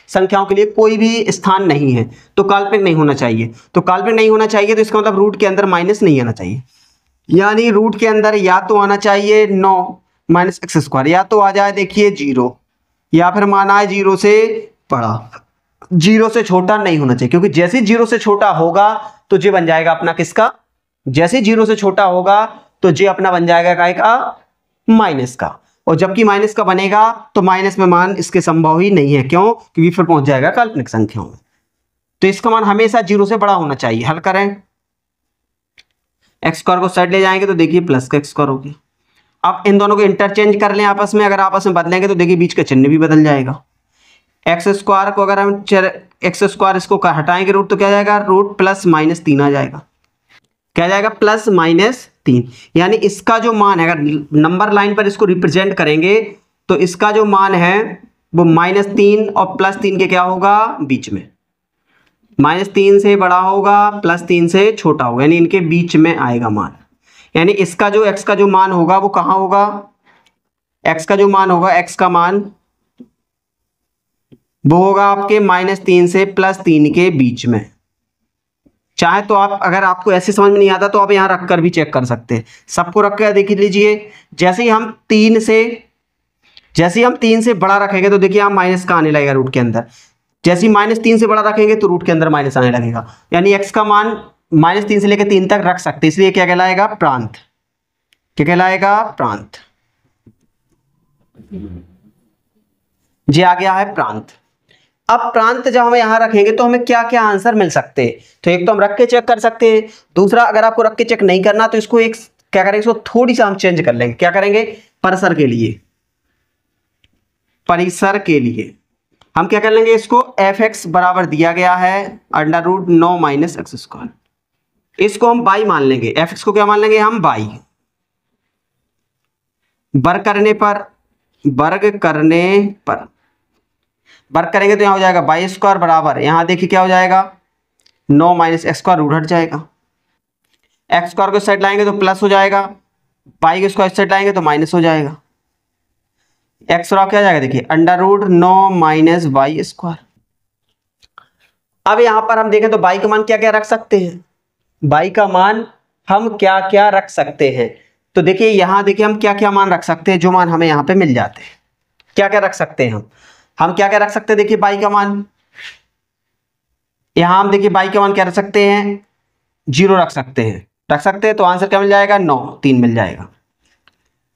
Speaker 1: संख्याओं के लिए कोई भी स्थान नहीं है, तो काल्पनिक नहीं होना चाहिए। तो काल्पनिक नहीं होना चाहिए तो इसका मतलब रूट के अंदर माइनस नहीं आना चाहिए। यानी रूट के अंदर या तो आना चाहिए 9 माइनस एक्स स्क्वायर, या तो आ जाए देखिए 0, या फिर माना है 0 से बड़ा। 0 से छोटा नहीं होना चाहिए, क्योंकि जैसे 0 से छोटा होगा तो ये बन जाएगा अपना किसका, जैसे 0 से छोटा होगा तो ये अपना बन जाएगा काय का, माइनस का। और जबकि माइनस का बनेगा तो माइनस में मान इसके संभव ही नहीं है, क्यों, क्योंकि फिर पहुंच जाएगा काल्पनिक संख्याओं में। तो इसका मान हमेशा 0 से बड़ा होना चाहिए। हल करें, एक्स स्क्वायर को साइड ले जाएंगे तो देखिए प्लस का एक्स स्क्वायर हो गया। अब इन दोनों को इंटरचेंज कर लें आपस में, अगर आपस में बदलेंगे तो देखिए बीच का चिन्ह भी बदल जाएगा। एक्स स्क्वायर को अगर हम एक्स स्क्वायर इसको हटाएंगे रूट तो क्या जाएगा, रूट प्लस माइनस 3 आ जाएगा। क्या जाएगा, प्लस माइनस 3। यानी इसका जो मान है, अगर नंबर लाइन पर इसको रिप्रेजेंट करेंगे तो इसका जो मान है वो -3 और +3 के क्या होगा, बीच में। -3 से बड़ा होगा, +3 से छोटा होगा, यानी इनके बीच में आएगा मान। यानी इसका जो x का जो मान होगा वो कहां होगा, x का जो मान होगा, x का मान वो होगा आपके -3 से +3 के बीच में। चाहे तो आप, अगर आपको ऐसे समझ में नहीं आता तो आप यहां रखकर भी चेक कर सकते हैं। सबको रख कर देख लीजिए। जैसे ही हम 3 से बड़ा रखेंगे तो देखिए यहाँ माइनस का आने लगेगा रूट के अंदर। जैसे ही -3 से बड़ा रखेंगे तो रूट के अंदर माइनस आने लगेगा। यानी x का मान -3 से लेकर 3 तक रख सकते, इसलिए क्या कहलाएगा, प्रांत। क्या कहलाएगा, प्रांत। ये आ गया है प्रांत। अब प्रांत जब हम यहां रखेंगे तो हमें क्या क्या आंसर मिल सकते हैं, तो एक तो हम रख के चेक कर सकते हैं। दूसरा, अगर आपको रख के चेक नहीं करना तो इसको एक क्या करेंगे, इसको थोड़ी सा हम चेंज कर लेंगे। क्या करेंगे, परिसर के लिए हम क्या कर लेंगे, इसको fx बराबर दिया गया है √9 माइनस एक्स स्क्वायर। इसको हम y मान लेंगे, fx को क्या मान लेंगे हम, y। वर्ग करेंगे तो यहां हो जाएगा y² बराबर, यहां देखिए क्या हो जाएगा, 9 माइनस एक्स स्क्वायर, रूट हट जाएगा। एक्स स्क्वायर को साइड लाएंगे तो प्लस हो जाएगा, y को स्क्वायर साइड लाएंगे तो माइनस हो जाएगा। एक्स बराबर क्या हो जाएगा, देखिए √9 माइनस y²। अब यहां पर हम देखें तो y का मान क्या क्या रख सकते हैं, y का मान हम क्या क्या रख सकते हैं। तो देखिए यहां देखिए हम क्या क्या मान रख सकते हैं, जो मान हमें यहां पे मिल जाते हैं। क्या क्या रख सकते हैं हम क्या क्या रख सकते हैं, देखिए y का मान, यहां हम देखिए y का मान क्या रख सकते हैं, 0 रख सकते हैं तो आंसर क्या मिल जाएगा, 9, 3 मिल जाएगा।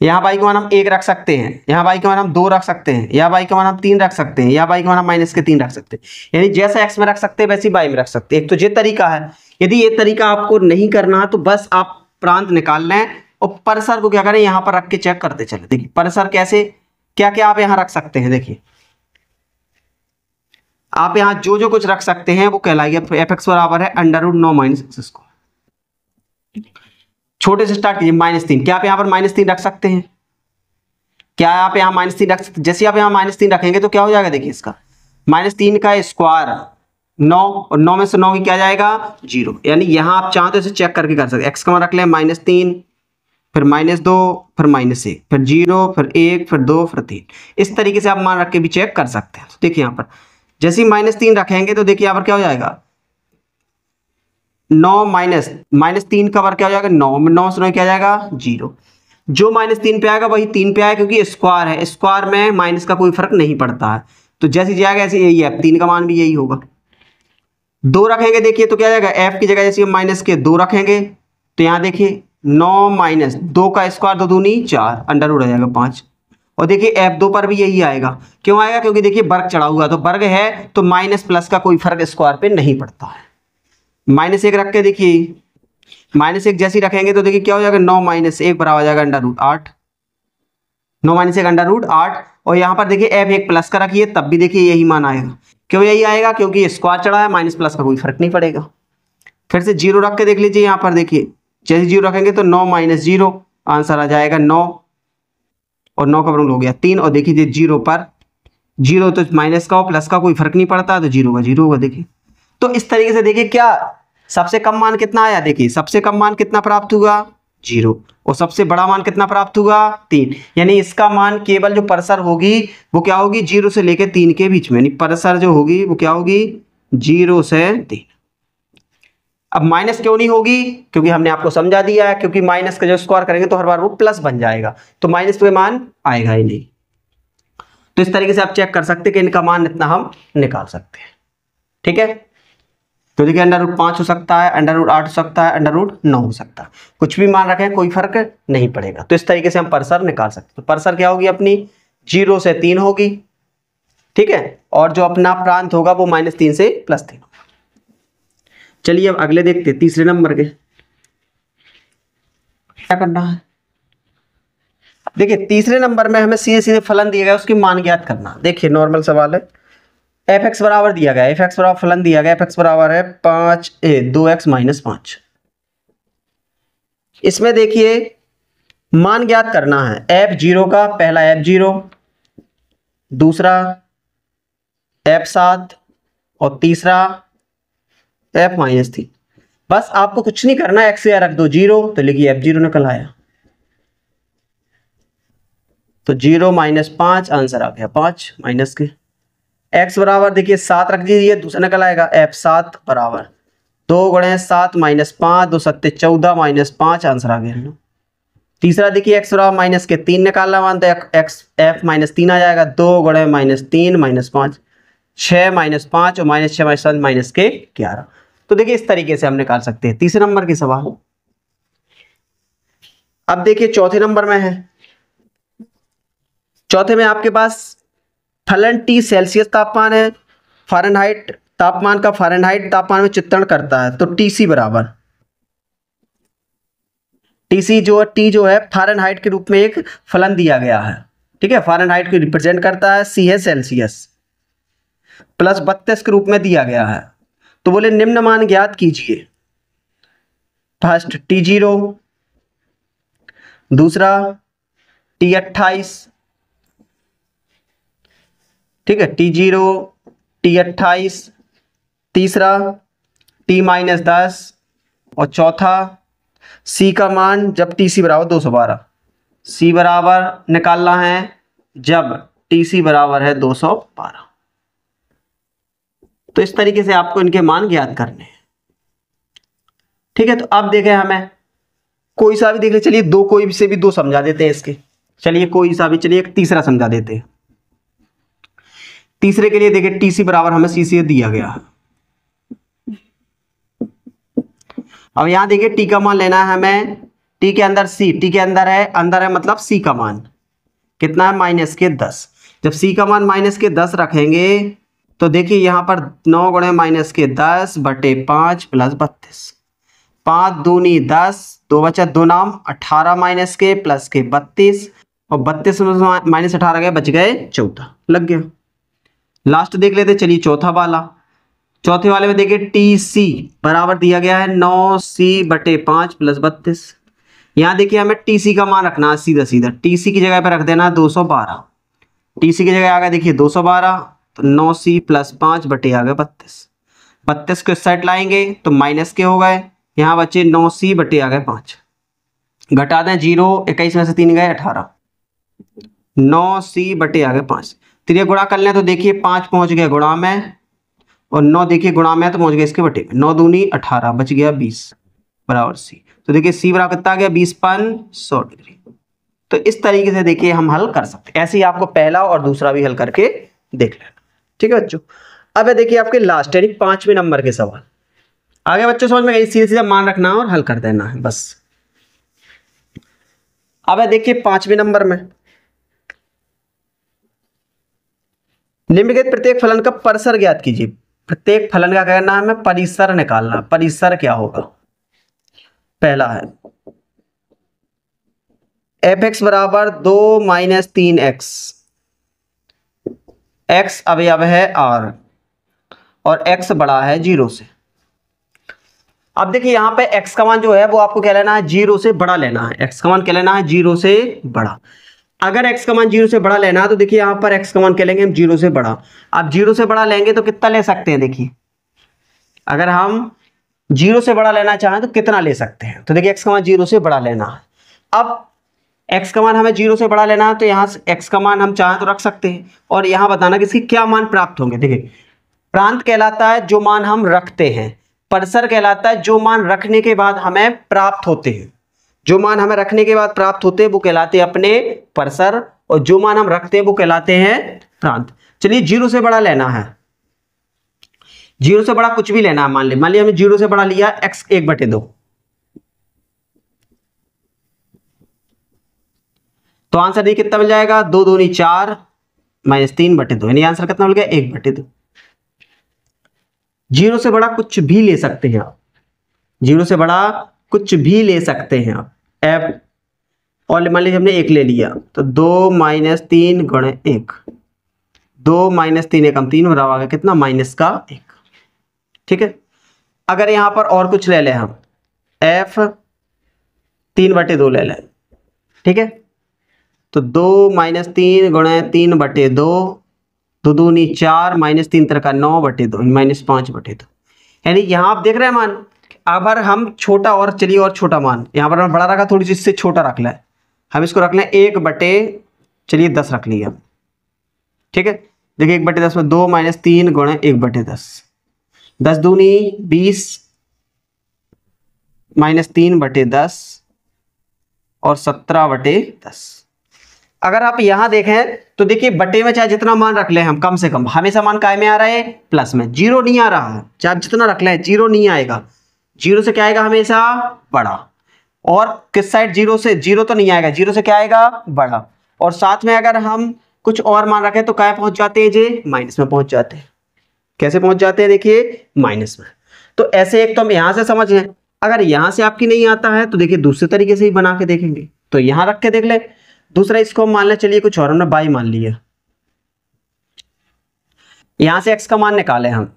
Speaker 1: यहाँ y का मान हम 1 रख सकते हैं, यहाँ y का मान हम 2 रख सकते हैं, यहाँ y का मान हम 3 रख सकते हैं, यहाँ y का मान हम -3 रख सकते हैं। यानी जैसा x में रख सकते हैं वैसे y में रख सकते हैं। एक तो ये तरीका है। यदि ये तरीका आपको नहीं करना तो बस आप प्रांत निकाल लें और परिसर को क्या करें, यहाँ पर रख के चेक करते चले। देखिए परिसर कैसे, क्या क्या आप यहाँ रख सकते हैं। देखिए आप यहाँ जो जो कुछ रख सकते हैं वो कहलाएगा fx बराबर है √9 माइनस एक्स स्क्वायर। छोटे से स्टार्ट कीजिए, -3। क्या आप यहाँ पर -3 रख सकते हैं, क्या आप यहाँ -3 रख सकते हैं। जैसे आप यहाँ -3 रखेंगे तो क्या हो जाएगा, देखिए इसका -3 का स्क्वायर 9, और 9 में से 9 की क्या जाएगा, 0। यानी यहाँ आप चाहो तो इसे चेक करके कर सकते हैं। एक्स का मान रख लें -3, फिर -2, फिर -1, फिर 0, फिर 1, फिर 2, फिर 3। इस तरीके से आप मान रख के भी चेक कर सकते हैं। तो देखिए यहाँ पर जैसे ही -3 रखेंगे तो देखिए यहाँ पर क्या हो जाएगा, 9 -3 का वर्ग क्या हो जाएगा, 9 से 9 क्या जाएगा, 0। जो -3 पे आएगा वही 3 पे आएगा, क्योंकि स्क्वायर है, स्क्वायर में माइनस का कोई फर्क नहीं पड़ता है। तो जैसे जाएगा ऐसे यही है, 3 का मान भी यही होगा। 2 रखेंगे देखिए तो क्या जाएगा, f की जगह जैसे माइनस के 2 रखेंगे तो यहाँ देखिए 9 माइनस 2 का स्क्वायर 2 दूनी 4, अंडर रूट आ जाएगा 5। और देखिए f2 पर भी यही आएगा। क्यों आएगा, क्योंकि देखिए वर्ग चढ़ा हुआ, तो वर्ग है तो माइनस प्लस का कोई फर्क स्क्वायर पे नहीं पड़ता है। -1 रख के देखिए, -1 जैसे रखेंगे तो देखिए क्या हो जाएगा, 9 माइनस 1 बराबर आ जाएगा √8। 9 माइनस 1 √8। और यहाँ पर देखिए f एक प्लस का रखिए तब भी देखिए यही मान आएगा। क्यों यही आएगा, क्योंकि स्क्वायर चढ़ा है, माइनस प्लस का कोई फर्क नहीं पड़ेगा। फिर से 0 रख के देख लीजिए, यहाँ पर देखिए जैसे 0 रखेंगे तो 9 माइनस 0, आंसर आ जाएगा 9, और 9 का वर्ग हो गया 3। और देखिए 0 पर 0 तो माइनस का और प्लस का कोई फर्क नहीं पड़ता, तो 0 का 0 होगा। देखिए तो इस तरीके से देखिए क्या सबसे कम मान कितना आया, देखिए सबसे कम मान कितना प्राप्त हुआ, 0, और सबसे बड़ा मान कितना प्राप्त हुआ, 3। यानी इसका मान केवल जो परिसर होगी वो क्या होगी, 0 से लेकर 3 के बीच में, यानी परिसर जो होगी वो क्या होगी, 0 से 3। अब माइनस क्यों नहीं होगी, क्योंकि हमने आपको समझा दिया है, क्योंकि माइनस का जो स्क्वायर करेंगे तो हर बार वो प्लस बन जाएगा, तो माइनस पे मान आएगा ही नहीं। तो इस तरीके से आप चेक कर सकते हैं कि इनका मान इतना हम निकाल सकते हैं। ठीक है, तो देखिए √5 हो सकता है, √8 हो सकता है, √9 हो सकता है, कुछ भी मान रखें कोई फर्क नहीं पड़ेगा। तो इस तरीके से हम परसर निकाल सकते हैं। तो परसर क्या होगी अपनी, 0 से 3 होगी, ठीक है, और जो अपना प्रांत होगा वो -3 से +3 होगा। चलिए अब अगले देखते हैं, तीसरे नंबर के क्या करना है। देखिए तीसरे नंबर में हमें सीधे सीधे फलन दिया गया, उसकी मान ज्ञात करना। देखिए नॉर्मल सवाल है, f(x) बराबर दिया गया, f(x) बराबर फलन दिया गया, f(x) बराबर है 2x - 5। इसमें देखिए मान ज्ञात करना है f0 का, पहला f0, दूसरा f7 और तीसरा f-3। बस आपको कुछ नहीं करना, x या रख दो 0, तो लिखिए f0 निकल आया, तो 0 - 5 आंसर आ गया 5 माइनस के। x बराबर देखिए 7 रख दीजिए, दूसरा निकल आएगा f7 बराबर 2 × 7 - 5, 2 7 14 -5 आंसर आ गया। तीसरा देखिए x बराबर -3 निकालना मानते हैं, f-3 आ जाएगा, 2 × -3 - 5, 6 - 5 और -6 - 7 -11। तो देखिए इस तरीके से हम निकाल सकते हैं तीसरे नंबर के सवाल। अब देखिए चौथे नंबर में है, चौथे में आपके पास फलन T सेल्सियस तापमान है, फ़ारेनहाइट तापमान का फ़ारेनहाइट तापमान में चित्रण करता है, तो TC बराबर, TC जो है, T जो है फ़ारेनहाइट के रूप में एक फलन दिया गया है, ठीक है, फ़ारेनहाइट को रिप्रेजेंट करता है, C है सेल्सियस, +32 के रूप में दिया गया है। तो बोले निम्न मान ज्ञात कीजिए। फर्स्ट T0, दूसरा T28, ठीक है, T0, T28, तीसरा T-10 और चौथा C का मान जब TC बराबर 212। C बराबर निकालना है जब TC बराबर है 212। तो इस तरीके से आपको इनके मान ज्ञात करने हैं, ठीक है। तो अब देखें हमें कोई सा भी देख ले, चलिए दो कोई से भी दो समझा देते हैं इसके, चलिए कोई सा भी, चलिए एक तीसरा समझा देते हैं। तीसरे के लिए देखिए TC बराबर हमें C से दिया गया। अब यहां देखिए T का मान लेना है हमें, T के अंदर C, T के अंदर है मतलब C का मान कितना है -10। जब C का मान -10 रखेंगे तो देखिए यहां पर 9 × -10 बटे 5 + 32, 5 दूनी 10, 2 बचा 2 नाम 18 प्लस के 32 और 32 में -18 गए, बच गए 14, लग गया। लास्ट देख लेते, चलिए चौथा वाला, चौथे वाले में देखिए TC बराबर दिया गया है 9C बटे 5 + 32। यहाँ देखिए हमें TC का मान रखना है, सीधा सीधा TC की जगह पर रख देना 212, TC की जगह आ गया देखिए 212, तो 9C + 5 बटे आ गया 32, 32 को इस साइड लाएंगे तो माइनस के हो गए, यहाँ बचे 9C बटे आ गए 5, घटा दें 0, 21 में से 3 गए 18, 9C बटे आ गए 5। तो ये गुणा कर लें तो देखिए 5 पहुंच गया गुणा में और 9 देखिए गुणा में तो पहुंच गया इसके बटे में, 9 दूनी 18 बच गया 20 बराबर C। तो देखिए C बराबर कितना आ गया 20/100 डिग्री। तो इस तरीके से देखिए हम हल कर सकते हैं, ऐसे ही आपको पहला और दूसरा भी हल करके देख लेना, ठीक है बच्चों। अब देखिए आपके लास्ट यानी 5वें नंबर के सवाल आगे बच्चों समझ में गए, सीधे सीधा मान रखना है और हल कर देना है बस। अब देखिए 5वें नंबर में निम्नलिखित प्रत्येक फलन का परिसर ज्ञात कीजिए। प्रत्येक फलन का क्या नाम है, परिसर निकालना। परिसर क्या होगा, पहला है f(x) बराबर 2 - 3x, x अवयव है r और x बड़ा है 0 से। अब देखिए यहां पे x का मान जो है वो आपको क्या लेना है, 0 से बड़ा लेना है। x का मान क्या लेना है, 0 से बड़ा। अगर x का मान 0 से बड़ा लेना है तो देखिए यहां पर x का मान क्या लेंगे हम, 0 से बड़ा। अब 0 से बड़ा लेंगे तो कितना ले सकते हैं, देखिए अगर हम 0 से बड़ा लेना चाहें तो कितना ले सकते हैं, तो देखिए x का मान 0 से बड़ा लेना है। अब x का मान हमें 0 से बड़ा लेना है तो यहाँ से x का मान हम चाहें तो रख सकते हैं और यहाँ बताना कि इसके क्या मान प्राप्त होंगे। देखिए प्रांत कहलाता है जो मान हम रखते हैं, परसर कहलाता है जो मान रखने के बाद हमें प्राप्त होते हैं, जो मान हमें रखने के बाद प्राप्त होते हैं वो कहलाते हैं अपने परसर, और जो मान हम रखते हैं वो कहलाते हैं प्रांत। चलिए 0 से बड़ा लेना है, 0 से बड़ा कुछ भी लेना है, मान लिया हमें 0 से बड़ा लिया x 1/2, तो आंसर देखिए कितना मिल जाएगा, 2 दूनी 4 माइनस 3/2, यानी आंसर कितना मिल गया 1/2। 0 से बड़ा कुछ भी ले सकते हैं आप, 0 से बड़ा कुछ भी ले सकते हैं आप f, और मान लीजिए हमने 1 ले लिया तो 2 माइनस 3 गुणे 1, 2 माइनस 3 एकम 3 बराबर आ गया कितना -1। ठीक है, अगर यहां पर और कुछ ले लें हम f 3/2 ले लें, ठीक है, तो 2 माइनस 3 गुणे 3/2, 2 दूनी 4 माइनस 3 तरह का 9/2 -5/2, यानी यहां आप देख रहे हैं मान, अगर हम छोटा और चलिए और छोटा मान यहां पर हम बड़ा रखा, थोड़ी सी इससे छोटा रख लें, हम इसको रख लें 1/10 रख लिया, ठीक है, देखिए 1/10 में 2 माइनस 3 गुणे 1/10, 10 दूनी 20 माइनस 3/10 और 17/10। अगर आप यहां देखें तो देखिए बटे में चाहे जितना मान रख लें हम, कम से कम हमेशा मान काय में आ रहा है, प्लस में, 0 नहीं आ रहा है, चाहे आप जितना रख लें 0 नहीं आएगा, 0 से क्या आएगा हमेशा बड़ा, और किस साइड 0 से, 0 तो नहीं आएगा, 0 से क्या आएगा बड़ा, और साथ में अगर हम कुछ और मान रखें तो क्या पहुंच जाते हैं जी, माइनस में पहुंच जाते हैं। कैसे पहुंच जाते हैं, देखिए माइनस में। तो ऐसे एक तो हम यहां से समझ लें, अगर यहां से आपकी नहीं आता है तो देखिए दूसरे तरीके से ही बना के देखेंगे, तो यहां रख के देख ले। दूसरा इसको हम मान लें, चलिए कुछ और हमने बाई मान लिया, यहां से x का मान निकाले हम,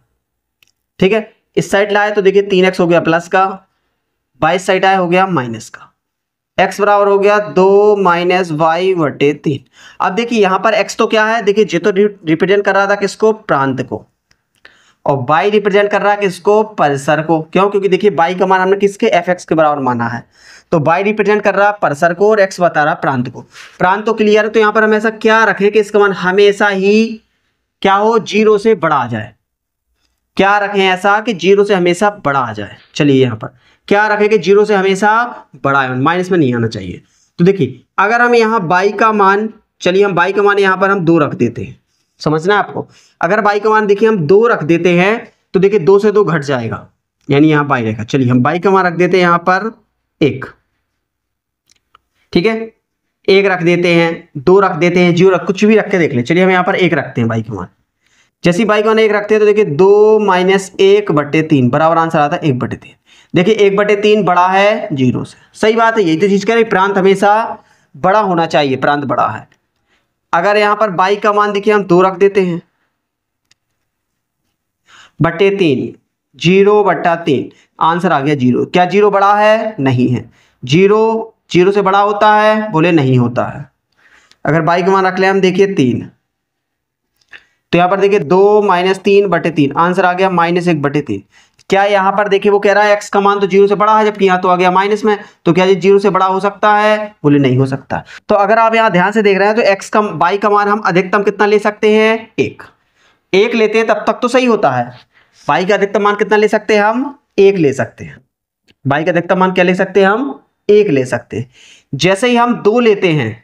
Speaker 1: ठीक है, इस साइड लाए तो देखिए 3x हो गया प्लस का, 22 साइड आए हो गया माइनस का, x बराबर हो गया 2 माइनस y/3। अब देखिए यहां पर x तो क्या है, देखिए ये तो रिप्रेजेंट कर रहा था किसको, प्रांत को, और y रिप्रेजेंट कर रहा है किसको, परिसर को। क्यों, क्योंकि देखिए y का मान हमने किसके, fx के बराबर माना है, तो y रिप्रेजेंट कर रहा है परिसर को और x बता रहा है प्रांत को। प्रांत तो क्लियर है, तो यहां पर हम ऐसा क्या रखें कि इसका मान हमेशा ही क्या हो, 0 से बड़ा आ जाए। क्या रखें ऐसा कि 0 से हमेशा बड़ा आ जाए, चलिए यहां पर क्या रखें कि 0 से हमेशा बड़ा है, माइनस में नहीं आना चाहिए। तो देखिए अगर हम यहाँ y का मान, चलिए हम y का मान यहाँ पर हम 2 रख देते हैं, समझना है आपको, अगर y का मान देखिए हम 2 रख देते हैं तो देखिए 2 से 2 घट जाएगा, यानी यहाँ y रहेगा। चलिए हम y का मान रख देते हैं यहाँ पर 1, ठीक है, 1 रख देते हैं, 2 रख देते हैं, 0 कुछ भी रख के देख ले। चलिए हम यहाँ पर 1 रखते हैं y का मान, जैसे y का मान 1 रखते हैं तो देखिए 2 माइनस 1/3 बराबर आंसर आता है 1/3। देखिए 1/3 बड़ा है 0 से, सही बात है, यही तो चीज कह रही, प्रांत हमेशा बड़ा होना चाहिए, प्रांत बड़ा है। अगर यहाँ पर y का मान देखिए हम 2 रख देते हैं, /3, 0/3, आंसर आ गया 0। क्या 0 बड़ा है, नहीं है, 0 से बड़ा होता है, बोले नहीं होता है। अगर y का मान रख ले हम देखिए 3, तो यहां पर देखिए 2 माइनस 3/3, आंसर आ गया -1/3। क्या यहां पर देखिए वो कह रहा है x का मान तो 0 से बड़ा है, जबकि यहां तो आ गया माइनस में, तो क्या ये 0 से बड़ा हो सकता है, बोले नहीं हो सकता। तो अगर आप यहां ध्यान से देख रहे हैं तो x का, y का मान हम अधिकतम कितना ले सकते हैं, 1 लेते हैं तब तक तो सही होता है। y का अधिकतम मान कितना ले सकते हैं हम, 1 ले सकते हैं। y का अधिकतम मान क्या ले सकते हैं हम, 1 ले सकते हैं। जैसे ही हम 2 लेते हैं,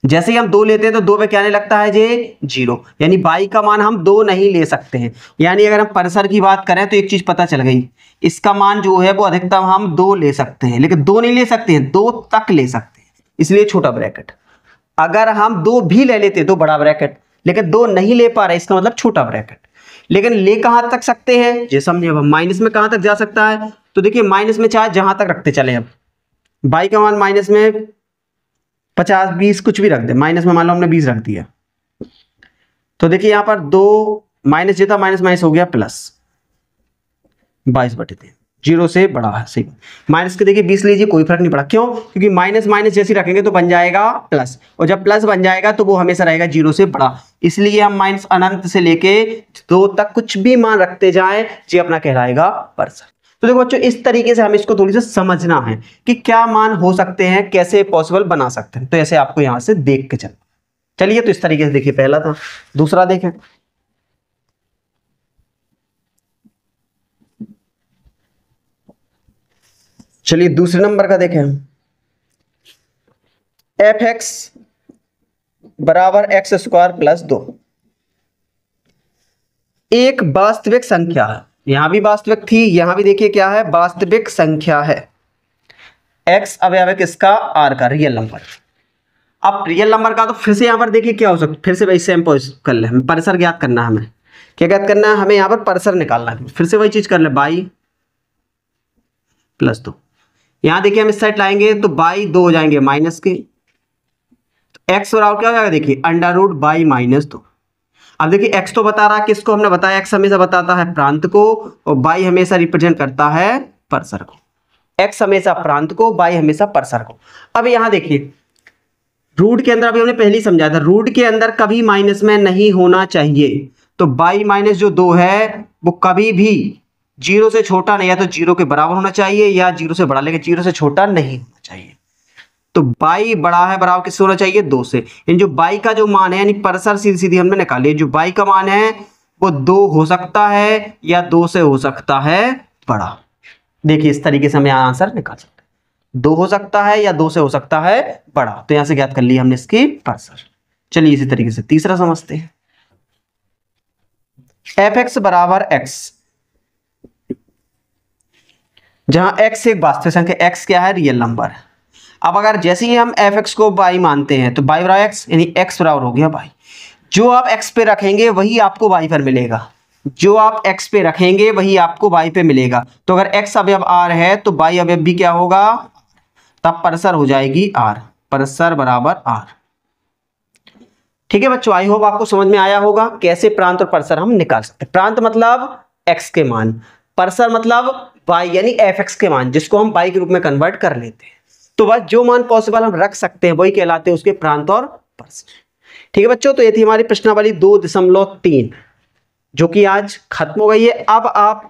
Speaker 1: जैसे ही हम 2 लेते हैं तो 2 पे क्या आने लगता है जे 0, यानी y का मान हम 2 नहीं ले सकते हैं। यानी अगर हम परिसर की बात करें तो एक चीज पता चल गई, इसका मान जो है वो अधिकतम हम 2 ले सकते हैं, लेकिन 2 नहीं ले सकते हैं, 2 तक ले सकते हैं, इसलिए छोटा ब्रैकेट। अगर हम 2 भी ले लेते तो बड़ा ब्रैकेट, लेकिन 2 नहीं ले पा रहे, इसका मतलब छोटा ब्रैकेट। लेकिन ले कहां तक सकते हैं, ये समझे, अब माइनस में कहां तक जा सकता है, तो देखिए माइनस में चाहे जहां तक रखते चले, अब y का मान माइनस में 50 20 कुछ भी रख दे, माइनस में मान लो हमने 20 रख दिया, तो देखिए यहां पर 2 माइनस जो था माइनस माइनस हो गया प्लस 22/3, 0 से बड़ा है, सही। माइनस के देखिए 20 लीजिए, कोई फर्क नहीं पड़ा, क्यों, क्योंकि माइनस माइनस जैसे रखेंगे तो बन जाएगा प्लस, और जब प्लस बन जाएगा तो वो हमेशा रहेगा 0 से बड़ा, इसलिए हम माइनस अनंत से लेके 2 तक कुछ भी मान रखते जाएं, ये अपना कहलाएगा परिसर। तो देखो बच्चों, इस तरीके से हमें इसको थोड़ी सी समझना है कि क्या मान हो सकते हैं, कैसे पॉसिबल बना सकते हैं। तो ऐसे आपको यहां से देख के चलिए, तो इस तरीके से देखिए, पहला था। दूसरा देखें, चलिए दूसरे नंबर का देखें हम। एफ एक्स बराबर एक्स स्क्वायर प्लस 2 एक वास्तविक संख्या है। यहां भी वास्तविक थी, यहां भी देखिए क्या है, वास्तविक संख्या है। एक्स अवयव किसका, आर का, रियल नंबर। अब रियल नंबर का तो फिर से यहां पर देखिए क्या हो सकता है, फिर से वही सेम कर ले, हमें परिसर ज्ञात करना है। हमें क्या ज्ञात करना है, हमें यहां पर परिसर निकालना है। फिर से वही चीज कर ले, बाई प्लस 2। यहां देखिए हम इस साइड लाएंगे तो बाई 2 हो जाएंगे माइनस के, एक्स बराबर क्या हो जाएगा, देखिए अंडर रूट बाई माइनस 2। अब देखिए एक्स तो बता रहा है किसको, हमने बताया एक्स हमेशा बताता है प्रांत को, और बाई हमेशा रिप्रेजेंट करता है परिसर को। एक्स हमेशा प्रांत को, बाई हमेशा परिसर को। अब यहां देखिए रूट के अंदर, अभी हमने पहले ही समझाया था, रूट के अंदर कभी माइनस में नहीं होना चाहिए। तो बाई माइनस जो 2 है वो कभी भी 0 से छोटा नहीं, या तो 0 के बराबर होना चाहिए या 0 से बड़ा, लेकिन 0 से छोटा नहीं होना चाहिए। तो बाई बड़ा है, बराबर किससे होना चाहिए, 2 से। इन जो बाई का जो मान है, यानी परिसर सीधी सीधी हमने निकाली, जो बाई का मान है वो 2 हो सकता है या 2 से हो सकता है बड़ा। देखिए इस तरीके से हम यहाँ आंसर निकाल सकते हैं, 2 हो सकता है या 2 से हो सकता है बड़ा। तो यहां से ज्ञात कर लिया हमने इसकी परिसर। चलिए इसी तरीके से तीसरा समझते हैं। एफ एक्स बराबर एक्स, जहां एक्स एक वास्तविक संख्या, एक्स क्या है, रियल नंबर। अब अगर जैसे ही हम एफ एक्स को बाई मानते हैं तो बाई बराबर एक्स, यानी एक्स बराबर हो गया बाई। जो आप एक्स पे रखेंगे वही आपको बाई पर मिलेगा, जो आप एक्स पे रखेंगे वही आपको बाई पे मिलेगा। तो अगर एक्स अवयव आर है तो बाई अवयव भी क्या होगा, तब परिसर हो जाएगी आर, परिसर बराबर आर। ठीक है बच्चों, आई होप आपको समझ में आया होगा कैसे प्रांत और परिसर हम निकाल सकते हैं। प्रांत मतलब एक्स के मान, परिसर मतलब बाई यानी एफ एक्स के मान, जिसको हम बाई के रूप में कन्वर्ट कर लेते हैं। तो बस जो मान पॉसिबल हम रख सकते हैं वही कहलाते हैं उसके प्रांत और परिसर। ठीक है बच्चों, तो ये थी हमारी प्रश्नावली 2.3 जो कि आज खत्म हो गई है। अब आप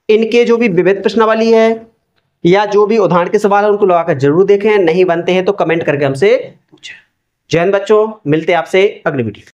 Speaker 1: इनके जो भी विविध प्रश्नावली है या जो भी उदाहरण के सवाल है उनको लगाकर जरूर देखें, नहीं बनते हैं तो कमेंट करके हमसे पूछें। जय हिंद बच्चों, मिलते हैं आपसे अगली वीडियो।